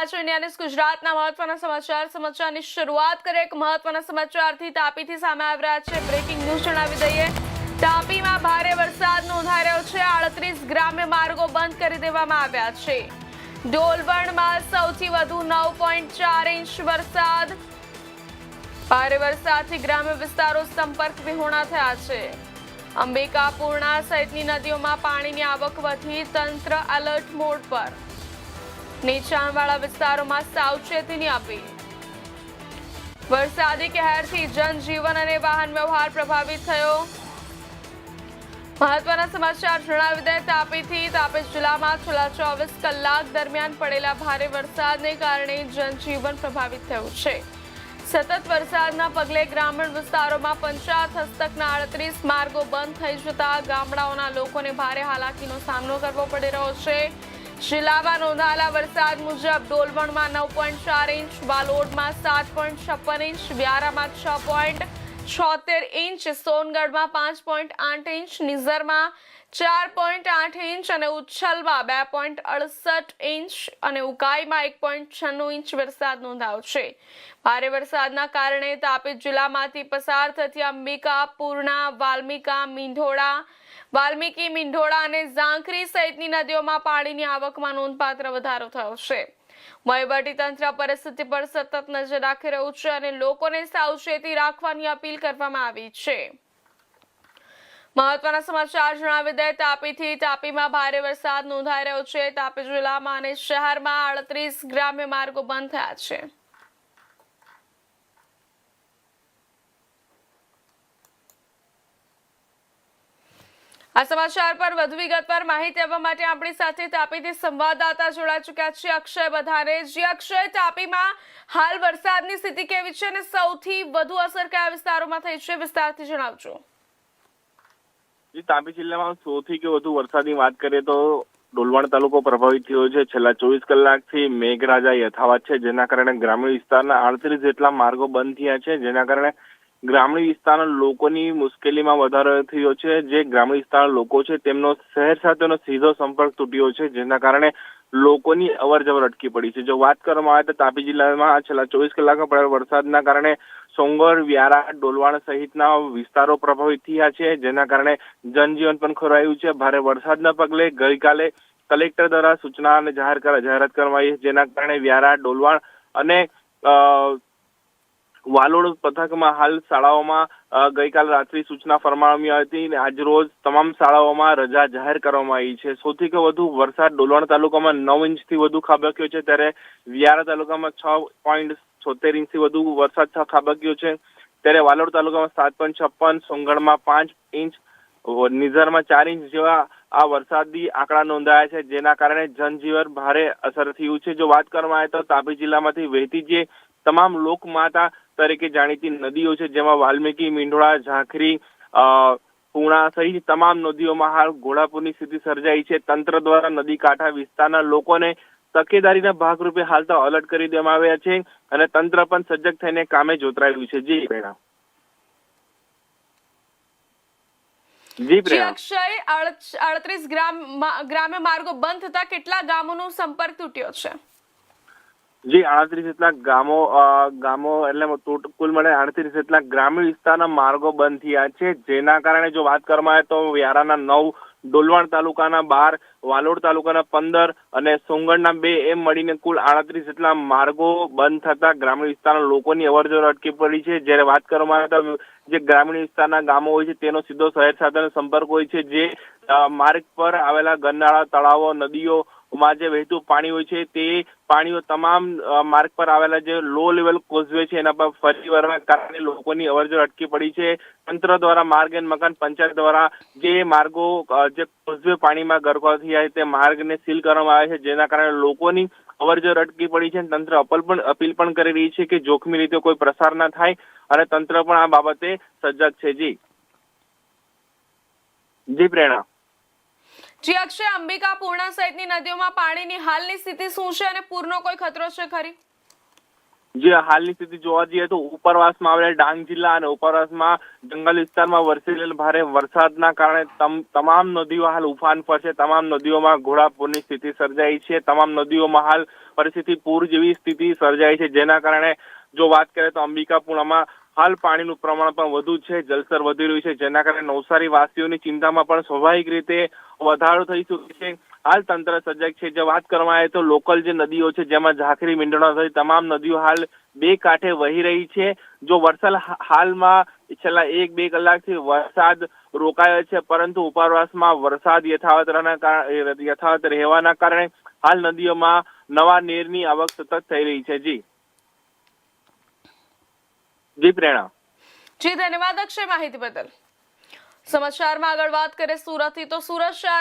રહ્યા છો India news ગુજરાતના મહત્વના સમાચારની શરૂઆત કરીએ એક મહત્વના સમાચારથી તાપીથી સામે આવી રહ્યા છે બ્રેકિંગ ન્યૂઝ જણાવી દઈએ તાપીમાં ભારે વરસાદ નોંધાઈ રહ્યો છે 38 ગ્રામ્ય માર્ગો બંધ કરી દેવામાં આવ્યા છે ડોલવણમાં સૌથી વધુ 9.4 ઇંચ વરસાદ ભારે વરસાદથી ગ્રામ્ય વિસ્તારો સંપર્ક વિહોણા થયા છે અંબિકા પૂર્ણા સહિતની નદીઓમાં પાણીની આવક વધી તંત્ર એલર્ટ મોડ પર નીચાણવાળા વિસ્તારોમાં સાવચેતીની અપીલ વરસાદી કહેરથી જનજીવન અને વાહન વ્યવહાર પ્રભાવિત થયો મહત્વના સમાચાર જણાવી દે તાપી જિલ્લામાં છેલ્લા 24 કલાક દરમિયાન પડેલા ભારે વરસાદને કારણે જનજીવન પ્રભાવિત થયું છે સતત વરસાદના પગલે ગ્રામીણ વિસ્તારોમાં પંચાયત હસ્તકના 38 માર્ગો બંધ થઈ જતા ગામડાઓના લોકોને ભારે હાલાકીનો સામનો કરવો પડી રહ્યો છે જિલ્લામાં નોંધાયેલા વરસાદ મુજબ ડોલવણમાં 9.4 ઇંચ વાલોડમાં 7.56 ઇંચ વ્યારામાં 6.76 ઇંચ સોનગઢમાં 5.8 ઇંચ નિઝરમાં 4.8 ઇંચ અને ઉચ્છલમાં 2.68 ઇંચ અને ઉકાઈમાં 1.96 ઇંચ વરસાદ નોંધાયો છે ભારે વરસાદના કારણે તાપી જિલ્લામાંથી પસાર થતી અંબિકા પૂર્ણા વાલ્મીકી મીંઢોળા અને ઝાંખરી સહિતની નદીઓમાં પાણીની આવકમાં નોંધપાત્ર વધારો થયો છે વહીવટીતંત્ર પરિસ્થિતિ પર સતત નજર રાખી રહ્યું છે અને લોકોને સાવચેતી રાખવાની અપીલ કરવામાં આવી છે મહત્વના સમાચાર જણાવી દે તાપીમાં ભારે વરસાદ નોંધાઈ રહ્યો છે તાપી જિલ્લામાં અને શહેરમાં 38 ગ્રામ્ય માર્ગો બંધ થયા છે આ સમાચાર પર વધુ વિગતવાર માહિતી આપવા માટે આપણી સાથે તાપીથી સંવાદદાતા જોડાઈ ચૂક્યા છે અક્ષય બધાને અક્ષય તાપીમાં હાલ વરસાદની સ્થિતિ કેવી છે અને સૌથી વધુ અસર કયા વિસ્તારોમાં થઈ છે વિસ્તારથી જણાવજો તાપી જિલ્લામાં સૌથી વધુ વરસાદની વાત કરીએ તો ડોલવણ તાલુકો પ્રભાવિત થયો છે છેલ્લા 24 કલાકથી મેઘરાજા યથાવત છે જેના કારણે ગ્રામીણ વિસ્તારના 38 જેટલા માર્ગો બંધ થયા છે જેના કારણે ગ્રામીણ વિસ્તારના લોકોની મુશ્કેલીમાં વધારો થયો છે જે ગ્રામીણ વિસ્તારના લોકો છે તેમનો શહેર સાથેનો સીધો સંપર્ક તૂટ્યો છે જેના કારણે લોકોની અવરજવર અટકી પડી છે જો વાત કરવામાં આવે તો તાપી જિલ્લામાં છેલ્લા 24 કલાકમાં પડેલા વરસાદના કારણે સોંગર વ્યારા ડોલવાણ સહિતના વિસ્તારો પ્રભાવિત થયા છે જેના કારણે જનજીવન પણ ખોરવાયું છે ભારે વરસાદના પગલે ગઈકાલે કલેક્ટર દ્વારા સૂચના અને જાહેરાત કરવામાં આવી જેના કારણે વ્યારા ડોલવાણ અને વાલોડ પથકમાં હાલ શાળાઓમાં ગઈકાલ રાત્રિ સૂચના ફરમાવવામાં આવી હતી અને આજરોજ તમામ શાળાઓમાં રજા જાહેર કરવામાં આવી છે સૌથી વધુ વરસાદ ડોલવણ તાલુકામાં 9 ઇંચથી વધુ ખાબક્યો છે ત્યારે વ્યારા તાલુકામાં 6.76 ઇંચથી વધુ વરસાદ ખાબક્યો છે ત્યારે વાલોડ તાલુકામાં 7.56 સોંગઢમાં 5 ઇંચ નિઝરમાં 4 ઇંચ જેવા આ વરસાદી આંકડા નોંધાયા છે જેના કારણે જનજીવન ભારે અસર થયું છે જો વાત કરવામાં આવે તો તાપી જિલ્લામાંથી વહેતી જે તમામ લોકમાતા તરીકે જાણીતી નદીઓ છે જેમાં વાલ્મીકી મીંઢોળા ઝાંખરી પૂર્ણા સહિત તમામ નદીઓમાં હાલ ઘોડાપૂરની સ્થિતિ સર્જાઈ છે તંત્ર દ્વારા નદી કાંઠા વિસ્તારના લોકોને તકેદારીના ભાગરૂપે હાલ તો એલર્ટ કરી દેવામાં આવ્યા છે અને તંત્ર પણ સજ્જડ થઈને કામે જોતરાયું છે જી અક્ષય 38 ગ્રામ્ય માર્ગો બંધ થતા કેટલા ગામોનો સંપર્ક તૂટ્યો છે જી 38 જેટલા ગામો એટલે કુલ મળે 38 જેટલા ગ્રામીણ વિસ્તારના માર્ગો બંધ થયા છે જેના કારણે જો વાત કરવામાં આવે તો વ્યારાના 9 ડોલવણ તાલુકાના 12 વાલોડ તાલુકાના 15 અને સોંગઢના 2 એમ મળીને કુલ 38 જેટલા માર્ગો બંધ થતા ગ્રામીણ વિસ્તારના લોકોની અવરજવર અટકી પડી છે જ્યારે વાત કરવામાં આવે તો જે ગ્રામીણ વિસ્તારના ગામો હોય છે તેનો સીધો શહેર સાથેનો સંપર્ક હોય છે જે માર્ગ પર આવેલા ગરનાળા તળાવો નદીઓ માં જે વહેતું પાણી હોય છે તે પાણીઓ તમામ માર્ગ પર આવેલા જે લો લેવલ કોઝવે છે એના પર ફરી વળવાના કારણે લોકોની અવરજવર અટકી પડી છે તંત્ર દ્વારા માર્ગ અને મકાન પંચાયત દ્વારા જે માર્ગો જે કોઝવે પાણીમાં ગરકાવ થયા તે માર્ગને સીલ કરવામાં આવે છે જેના કારણે લોકોની અવરજવર અટકી પડી છે તંત્ર અપીલ પણ કરી રહી છે કે જોખમી રીતે કોઈ પ્રસાર ના થાય અને તંત્ર પણ આ બાબતે સજ્જડ છે જી પ્રેરણા અક્ષય અંબિકા પૂર્ણા સહિતની નદીઓમાં પાણીની હાલની સ્થિતિ શું છે અને પૂરનો કોઈ ખતરો છે ખરી જે હાલની સ્થિતિ જોવા જઈએ તો ઉપરવાસમાં આવેલા ડાંગ જિલ્લા અને ઉપરવાસમાં જંગલ વિસ્તારમાં વરસેલ ભારે વરસાદના કારણે તમામ નદીઓ હાલ ઉફાન પર છે તમામ નદીઓમાં ઘોડાપૂરની સ્થિતિ સર્જાઈ છે તમામ નદીઓમાં હાલ પરિસ્થિતિ પૂર જેવી સ્થિતિ સર્જાઈ છે, જેના કારણે જો વાત કરીએ તો અંબિકાપુરામાં હાલ પાણીનું પ્રમાણ પણ વધુ છે, જળસ્તર વધી રહ્યું છે, જેના કારણે નવસારી વાસીઓની ચિંતામાં પણ સ્વાભાવિક રીતે વધારો થઈ શકે છે. હાલ તંત્ર સજગ છે. જો વાત કરવામાં આવે તો લોકલ જે નદીઓ છે, જેમાં ઝાંખરી, મીંડોળા સહિત તમામ નદીઓ હાલ બે કાંઠે વહી રહી છે. જો વરસાદ હાલમાં છેલ્લા 1-2 કલાકથી વરસાદ રોકાયો છે, પરંતુ ઉપરવાસમાં વરસાદ યથાવત રહેવાના કારણે હાલ નદીઓમાં નવા નીરની આવક સતત થઈ રહી છે. જી પ્રેરણા. જી ધન્યવાદ અક્ષય માહિતી બદલ. સમાચારમાં આગળ વાત કરીએ સુરતથી, તો સુરત શહેરમાં